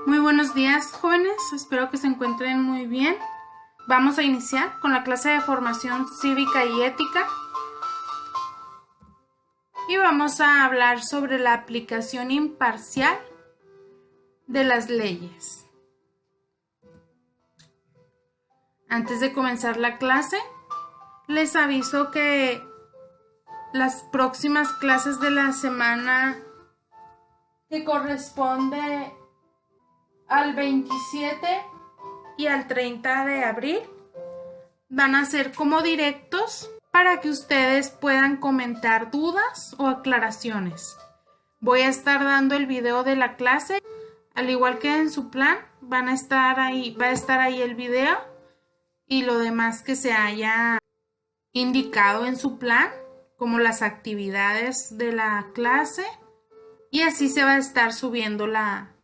Muy buenos días, jóvenes, espero que se encuentren muy bien. Vamos a iniciar con la clase de formación cívica y ética y vamos a hablar sobre la aplicación imparcial de las leyes. Antes de comenzar la clase, les aviso que las próximas clases de la semana que corresponde al 27 y al 30 de abril van a ser como directos para que ustedes puedan comentar dudas o aclaraciones. Voy a estar dando el video de la clase, al igual que en su plan, va a estar ahí el video y lo demás que se haya indicado en su plan, como las actividades de la clase, y así se va a estar subiendo la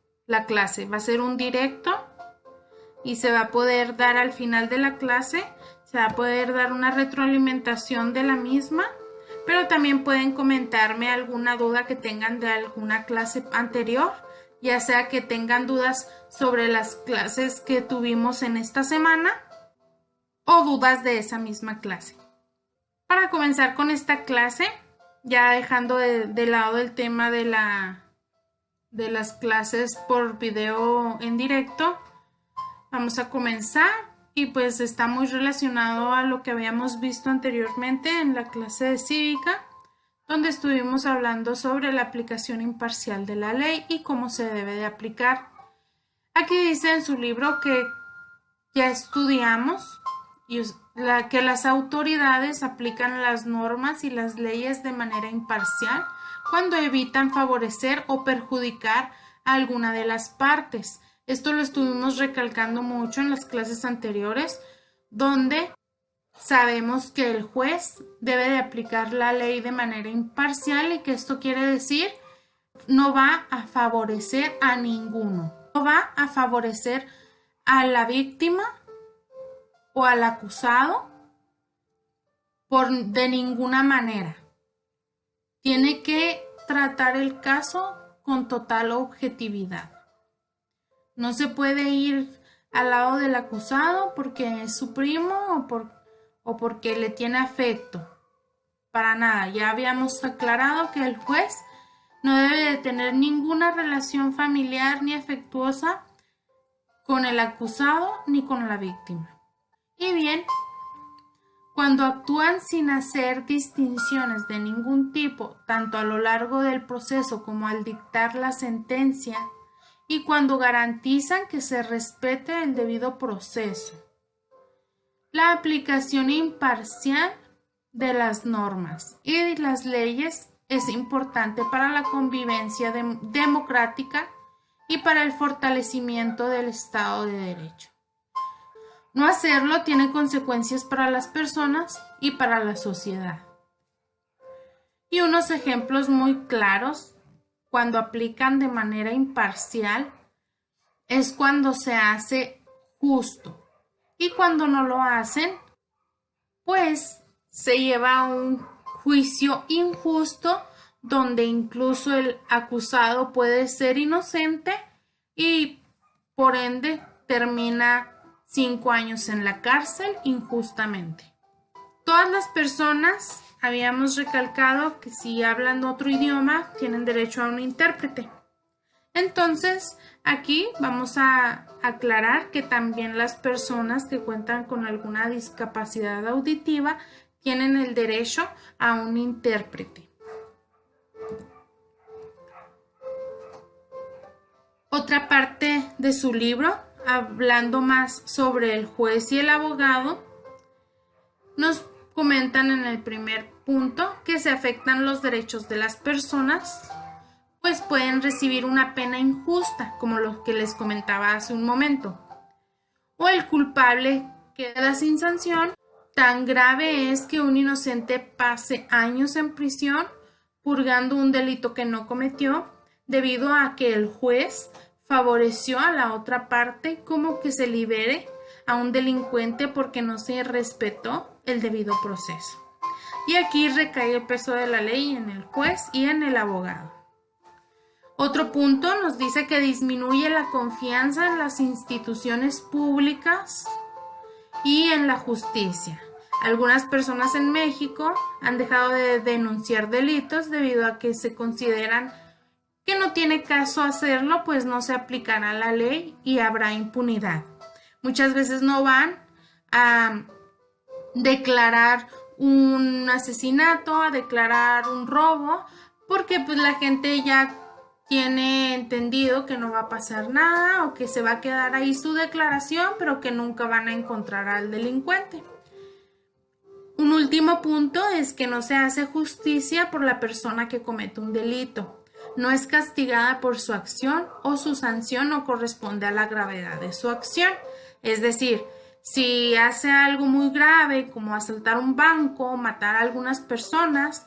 clase. Va a ser un directo y se va a poder dar al final de la clase, se va a poder dar una retroalimentación de la misma, pero también pueden comentarme alguna duda que tengan de alguna clase anterior, ya sea que tengan dudas sobre las clases que tuvimos en esta semana o dudas de esa misma clase. Para comenzar con esta clase, ya dejando de lado el tema de las clases por video en directo, vamos a comenzar y pues está muy relacionado a lo que habíamos visto anteriormente en la clase de cívica, donde estuvimos hablando sobre la aplicación imparcial de la ley y cómo se debe de aplicar. Aquí dice en su libro que ya estudiamos que las autoridades aplican las normas y las leyes de manera imparcial cuando evitan favorecer o perjudicar a alguna de las partes. Esto lo estuvimos recalcando mucho en las clases anteriores, donde sabemos que el juez debe de aplicar la ley de manera imparcial y que esto quiere decir no va a favorecer a ninguno, no va a favorecer a la víctima o al acusado de ninguna manera. Tiene que tratar el caso con total objetividad. No se puede ir al lado del acusado porque es su primo o porque le tiene afecto. Para nada. Ya habíamos aclarado que el juez no debe de tener ninguna relación familiar ni afectuosa con el acusado ni con la víctima. Y bien, cuando actúan sin hacer distinciones de ningún tipo, tanto a lo largo del proceso como al dictar la sentencia, y cuando garantizan que se respete el debido proceso. La aplicación imparcial de las normas y las leyes es importante para la convivencia democrática y para el fortalecimiento del Estado de Derecho. No hacerlo tiene consecuencias para las personas y para la sociedad. Y unos ejemplos muy claros cuando aplican de manera imparcial es cuando se hace justo, y cuando no lo hacen, pues se lleva a un juicio injusto donde incluso el acusado puede ser inocente y por ende termina 5 años en la cárcel injustamente. Todas las personas habíamos recalcado que si hablan otro idioma tienen derecho a un intérprete. Entonces, aquí vamos a aclarar que también las personas que cuentan con alguna discapacidad auditiva tienen el derecho a un intérprete. Otra parte de su libro, hablando más sobre el juez y el abogado, nos comentan en el primer punto que se afectan los derechos de las personas, pues pueden recibir una pena injusta, como lo que les comentaba hace un momento, o el culpable queda sin sanción. Tan grave es que un inocente pase años en prisión purgando un delito que no cometió, debido a que el juez favoreció a la otra parte, como que se libere a un delincuente porque no se respetó el debido proceso. Y aquí recae el peso de la ley en el juez y en el abogado. Otro punto nos dice que disminuye la confianza en las instituciones públicas y en la justicia. Algunas personas en México han dejado de denunciar delitos debido a que se consideran que no tiene caso hacerlo, pues no se aplicará la ley y habrá impunidad. Muchas veces no van a declarar un asesinato, a declarar un robo, porque pues la gente ya tiene entendido que no va a pasar nada o que se va a quedar ahí su declaración, pero que nunca van a encontrar al delincuente. Un último punto es que no se hace justicia por la persona que comete un delito. No es castigada por su acción o su sanción no corresponde a la gravedad de su acción. Es decir, si hace algo muy grave como asaltar un banco, matar a algunas personas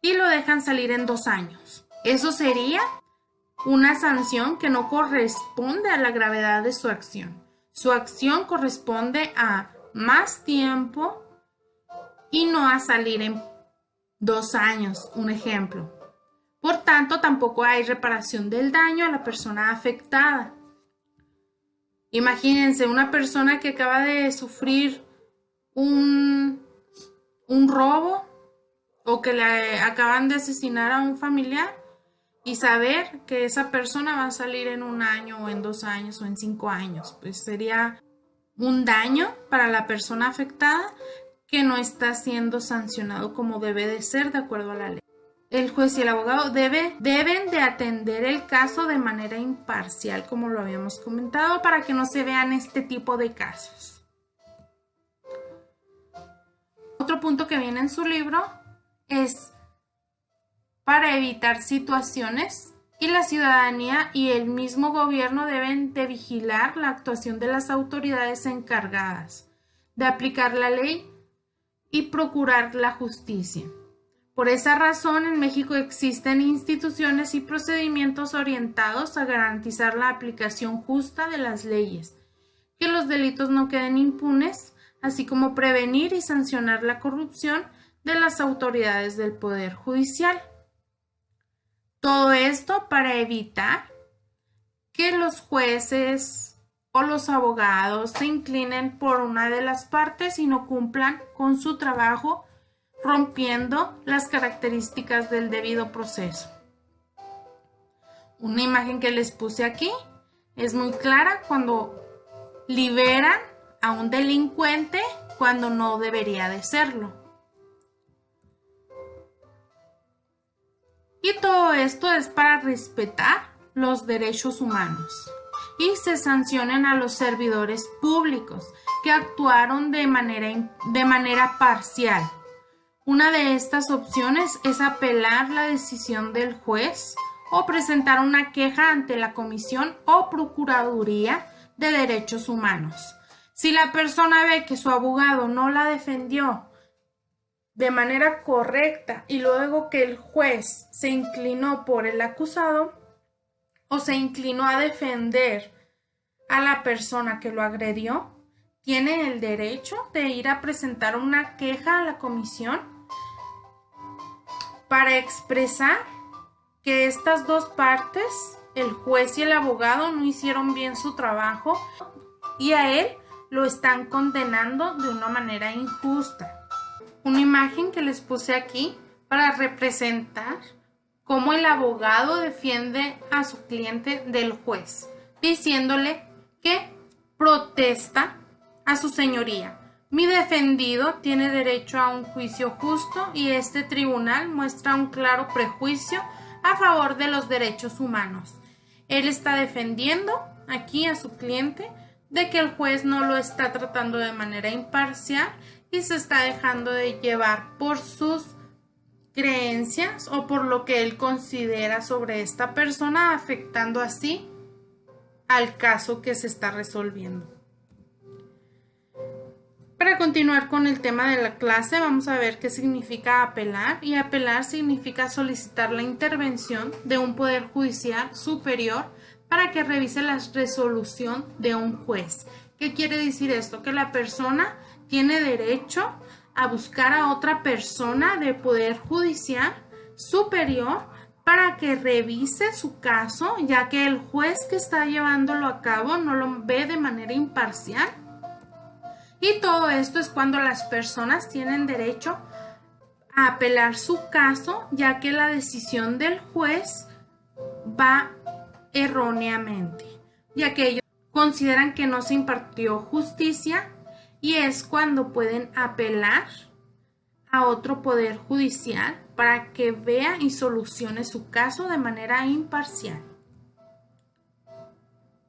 y lo dejan salir en 2 años. Eso sería una sanción que no corresponde a la gravedad de su acción. Su acción corresponde a más tiempo y no a salir en 2 años, un ejemplo. Por tanto, tampoco hay reparación del daño a la persona afectada. Imagínense una persona que acaba de sufrir un robo o que le acaban de asesinar a un familiar y saber que esa persona va a salir en 1 año o en 2 años o en 5 años. Pues sería un daño para la persona afectada que no está siendo sancionado como debe de ser de acuerdo a la ley. El juez y el abogado deben de atender el caso de manera imparcial, como lo habíamos comentado, para que no se vean este tipo de casos. Otro punto que viene en su libro es para evitar situaciones y la ciudadanía y el mismo gobierno deben de vigilar la actuación de las autoridades encargadas de aplicar la ley y procurar la justicia. Por esa razón, en México existen instituciones y procedimientos orientados a garantizar la aplicación justa de las leyes, que los delitos no queden impunes, así como prevenir y sancionar la corrupción de las autoridades del Poder Judicial. Todo esto para evitar que los jueces o los abogados se inclinen por una de las partes y no cumplan con su trabajo, rompiendo las características del debido proceso. Una imagen que les puse aquí es muy clara cuando liberan a un delincuente cuando no debería de serlo. Y todo esto es para respetar los derechos humanos y se sancionen a los servidores públicos que actuaron de manera parcial. Una de estas opciones es apelar la decisión del juez o presentar una queja ante la Comisión o Procuraduría de Derechos Humanos. Si la persona ve que su abogado no la defendió de manera correcta y luego que el juez se inclinó por el acusado o se inclinó a defender a la persona que lo agredió, tiene el derecho de ir a presentar una queja a la comisión para expresar que estas dos partes, el juez y el abogado, no hicieron bien su trabajo y a él lo están condenando de una manera injusta. Una imagen que les puse aquí para representar cómo el abogado defiende a su cliente del juez, diciéndole que protesta a su señoría. Mi defendido tiene derecho a un juicio justo y este tribunal muestra un claro prejuicio a favor de los derechos humanos. Él está defendiendo aquí a su cliente de que el juez no lo está tratando de manera imparcial y se está dejando de llevar por sus creencias o por lo que él considera sobre esta persona, afectando así al caso que se está resolviendo. Para continuar con el tema de la clase, vamos a ver qué significa apelar. Y apelar significa solicitar la intervención de un poder judicial superior para que revise la resolución de un juez. ¿Qué quiere decir esto? Que la persona tiene derecho a buscar a otra persona de poder judicial superior para que revise su caso, ya que el juez que está llevándolo a cabo no lo ve de manera imparcial. Y todo esto es cuando las personas tienen derecho a apelar su caso, ya que la decisión del juez va erróneamente, ya que ellos consideran que no se impartió justicia, y es cuando pueden apelar a otro poder judicial para que vea y solucione su caso de manera imparcial.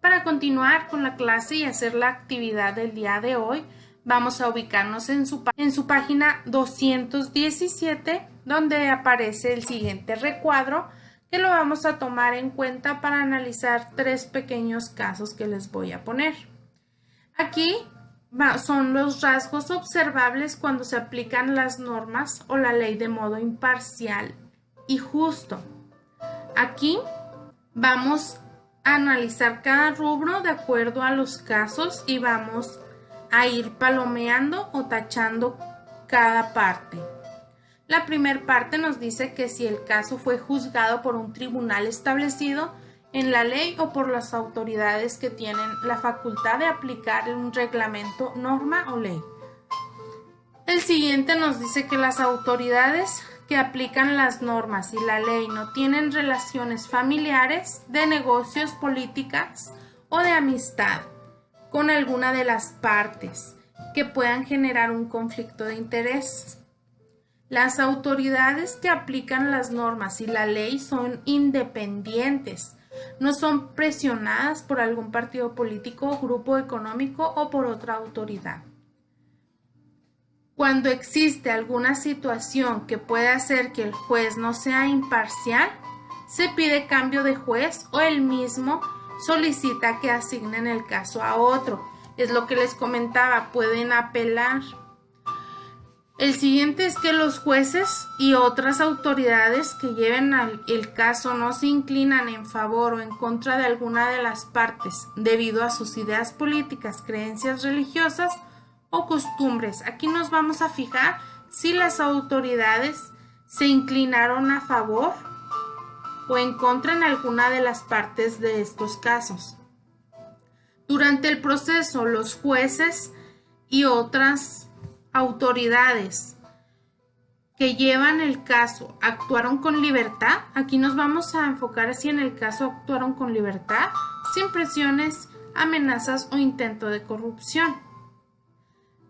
Para continuar con la clase y hacer la actividad del día de hoy, vamos a ubicarnos en su página 217, donde aparece el siguiente recuadro, que lo vamos a tomar en cuenta para analizar 3 pequeños casos que les voy a poner. Aquí son los rasgos observables cuando se aplican las normas o la ley de modo imparcial y justo. Aquí vamos a analizar cada rubro de acuerdo a los casos y vamos a ir palomeando o tachando cada parte. La primera parte nos dice que si el caso fue juzgado por un tribunal establecido en la ley o por las autoridades que tienen la facultad de aplicar un reglamento, norma o ley. El siguiente nos dice que las autoridades que aplican las normas y la ley no tienen relaciones familiares, de negocios, políticas o de amistad con alguna de las partes que puedan generar un conflicto de interés. Las autoridades que aplican las normas y la ley son independientes, no son presionadas por algún partido político, grupo económico o por otra autoridad. Cuando existe alguna situación que puede hacer que el juez no sea imparcial, se pide cambio de juez o él mismo solicita que asignen el caso a otro. Es lo que les comentaba, pueden apelar. El siguiente es que los jueces y otras autoridades que lleven el caso no se inclinan en favor o en contra de alguna de las partes debido a sus ideas políticas, creencias religiosas o costumbres. Aquí nos vamos a fijar si las autoridades se inclinaron a favor o en contra en alguna de las partes de estos casos. Durante el proceso, los jueces y otras autoridades que llevan el caso actuaron con libertad. Aquí nos vamos a enfocar si en el caso actuaron con libertad, sin presiones, amenazas o intento de corrupción.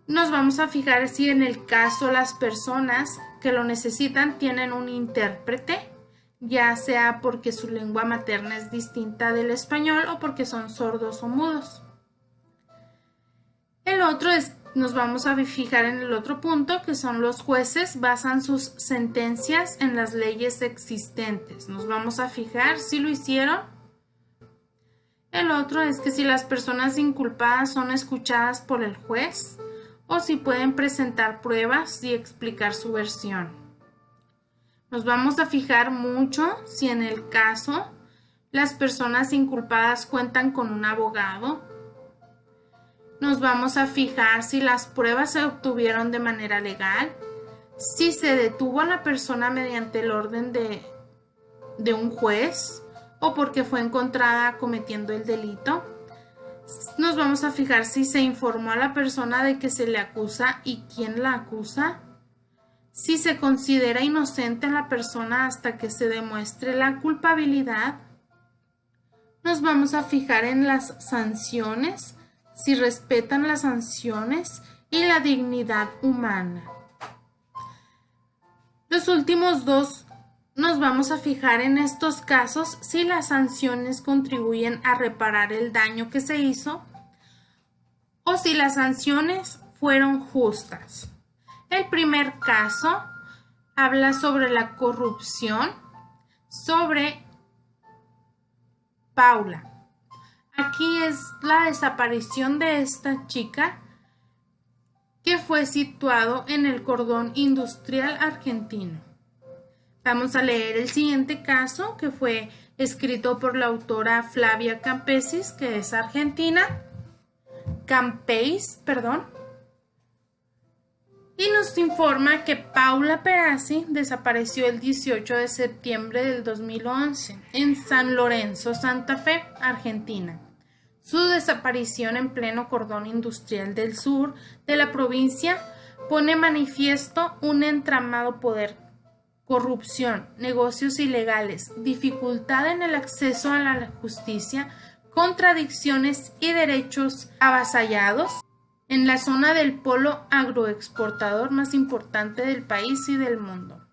Nos vamos a fijar si en el caso las personas que lo necesitan tienen un intérprete, ya sea porque su lengua materna es distinta del español o porque son sordos o mudos. El otro es, nos vamos a fijar en el otro punto, que son los jueces basan sus sentencias en las leyes existentes. Nos vamos a fijar si lo hicieron. El otro es que si las personas inculpadas son escuchadas por el juez o si pueden presentar pruebas y explicar su versión. Nos vamos a fijar mucho si en el caso las personas inculpadas cuentan con un abogado. Nos vamos a fijar si las pruebas se obtuvieron de manera legal, si se detuvo a la persona mediante el orden de un juez o porque fue encontrada cometiendo el delito. Nos vamos a fijar si se informó a la persona de que se le acusa y quién la acusa, si se considera inocente a la persona hasta que se demuestre la culpabilidad. Nos vamos a fijar en las sanciones, si respetan las sanciones y la dignidad humana. Los últimos dos nos vamos a fijar en estos casos si las sanciones contribuyen a reparar el daño que se hizo o si las sanciones fueron justas. El primer caso habla sobre la corrupción, sobre Paula. Aquí es la desaparición de esta chica que fue situado en el cordón industrial argentino. Vamos a leer el siguiente caso, que fue escrito por la autora Flavia Campesis, que es argentina. y nos informa que Paula Perazzi desapareció el 18 de septiembre del 2011 en San Lorenzo, Santa Fe, Argentina. Su desaparición en pleno cordón industrial del sur de la provincia pone manifiesto un entramado poder, corrupción, negocios ilegales, dificultad en el acceso a la justicia, contradicciones y derechos avasallados en la zona del polo agroexportador más importante del país y del mundo.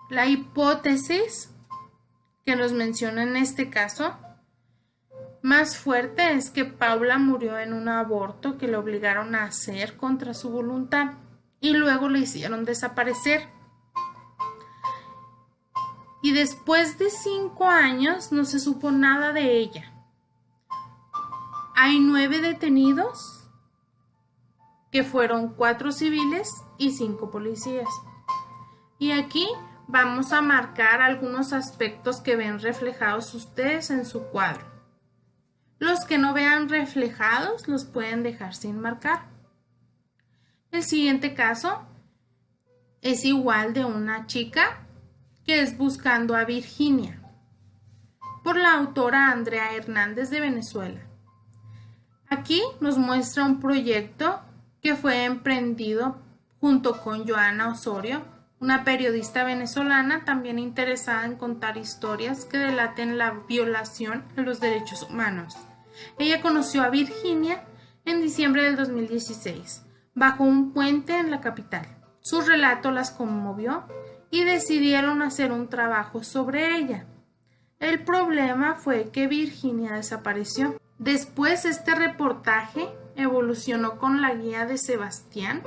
La hipótesis que nos menciona en este caso más fuerte es que Paula murió en un aborto que le obligaron a hacer contra su voluntad y luego le hicieron desaparecer. Y después de 5 años no se supo nada de ella. Hay 9 detenidos, que fueron 4 civiles y 5 policías. Y aquí vamos a marcar algunos aspectos que ven reflejados ustedes en su cuadro. Los que no vean reflejados los pueden dejar sin marcar. El siguiente caso es igual de una chica que es Buscando a Virginia, por la autora Andrea Hernández de Venezuela. Aquí nos muestra un proyecto que fue emprendido junto con Joana Osorio, una periodista venezolana también interesada en contar historias que delaten la violación a los derechos humanos. Ella conoció a Virginia en diciembre del 2016, bajo un puente en la capital. Su relato las conmovió y decidieron hacer un trabajo sobre ella. El problema fue que Virginia desapareció. Después este reportaje evolucionó con la guía de Sebastián,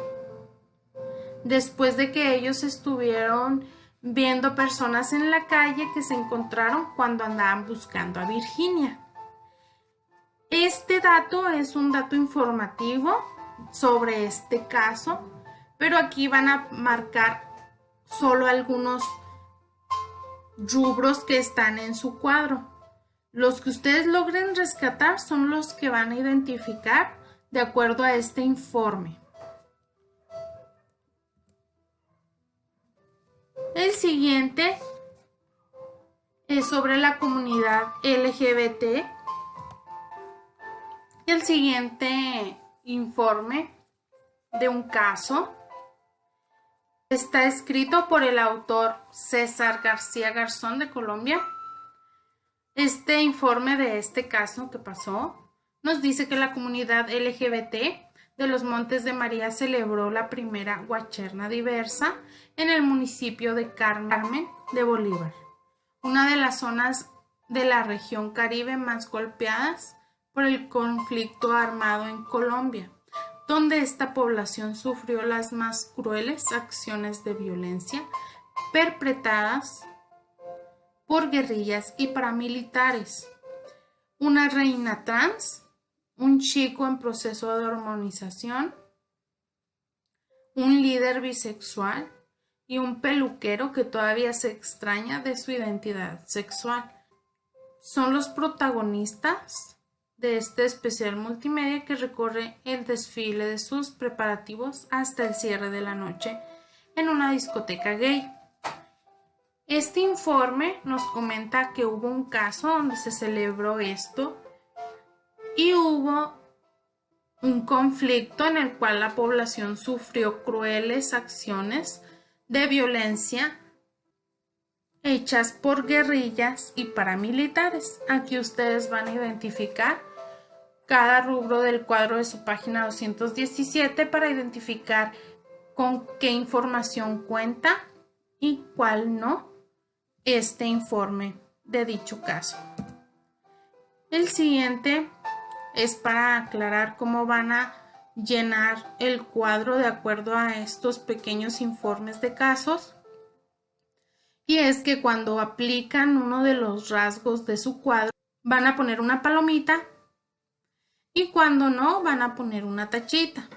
después de que ellos estuvieron viendo personas en la calle que se encontraron cuando andaban buscando a Virginia. Este dato es un dato informativo sobre este caso, pero aquí van a marcar solo algunos rubros que están en su cuadro. Los que ustedes logren rescatar son los que van a identificar de acuerdo a este informe. El siguiente es sobre la comunidad LGBT. El siguiente informe de un caso está escrito por el autor César García Garzón de Colombia. Este informe de este caso que pasó nos dice que la comunidad LGBT de los Montes de María celebró la primera Guacherna diversa en el municipio de Carmen de Bolívar, una de las zonas de la región Caribe más golpeadas por el conflicto armado en Colombia, donde esta población sufrió las más crueles acciones de violencia perpetradas por guerrillas y paramilitares. Una reina trans, un chico en proceso de hormonización, un líder bisexual y un peluquero que todavía se extraña de su identidad sexual. Son los protagonistas de este especial multimedia que recorre el desfile de sus preparativos hasta el cierre de la noche en una discoteca gay. Este informe nos comenta que hubo un caso donde se celebró esto y hubo un conflicto en el cual la población sufrió crueles acciones de violencia hechas por guerrillas y paramilitares. Aquí ustedes van a identificar cada rubro del cuadro de su página 217 para identificar con qué información cuenta y cuál no este informe de dicho caso. El siguiente es para aclarar cómo van a llenar el cuadro de acuerdo a estos pequeños informes de casos. Y es que cuando aplican uno de los rasgos de su cuadro, van a poner una palomita y cuando no, van a poner una tachita.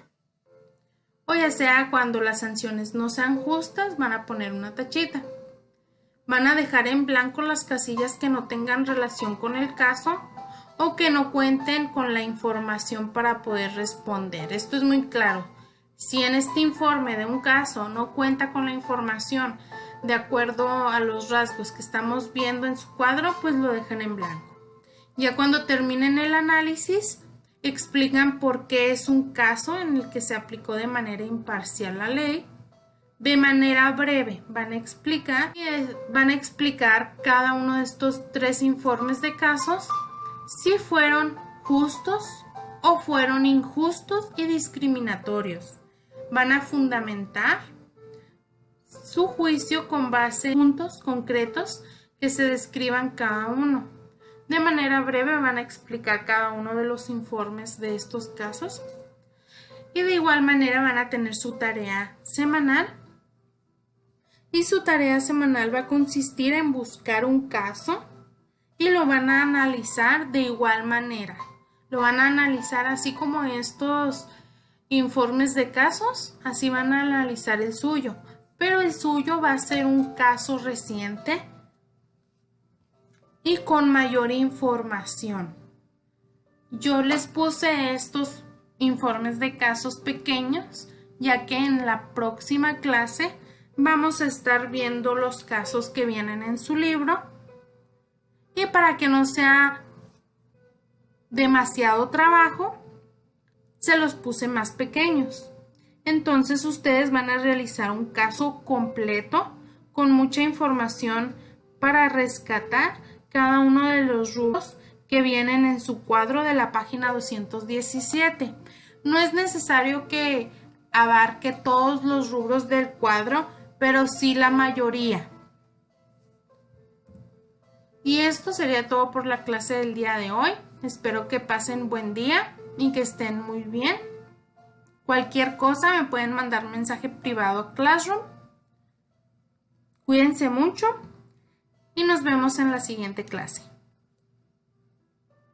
O ya sea cuando las sanciones no sean justas, van a poner una tachita. Van a dejar en blanco las casillas que no tengan relación con el caso o que no cuenten con la información para poder responder. Esto es muy claro. Si en este informe de un caso no cuenta con la información de acuerdo a los rasgos que estamos viendo en su cuadro, pues lo dejan en blanco. Ya cuando terminen el análisis, explican por qué es un caso en el que se aplicó de manera imparcial la ley. De manera breve van a explicar cada uno de estos 3 informes de casos, si fueron justos o fueron injustos y discriminatorios. Van a fundamentar su juicio con base en puntos concretos que se describan cada uno. De manera breve van a explicar cada uno de los informes de estos casos y de igual manera van a tener su tarea semanal. Y su tarea semanal va a consistir en buscar un caso y lo van a analizar de igual manera. Lo van a analizar así como estos informes de casos, así van a analizar el suyo. Pero el suyo va a ser un caso reciente y con mayor información. Yo les puse estos informes de casos pequeños, ya que en la próxima clase vamos a estar viendo los casos que vienen en su libro. Y para que no sea demasiado trabajo, se los puse más pequeños. Entonces ustedes van a realizar un caso completo con mucha información para rescatar cada uno de los rubros que vienen en su cuadro de la página 217. No es necesario que abarque todos los rubros del cuadro, pero sí la mayoría. Y esto sería todo por la clase del día de hoy. Espero que pasen buen día y que estén muy bien. Cualquier cosa me pueden mandar mensaje privado a Classroom. Cuídense mucho y nos vemos en la siguiente clase.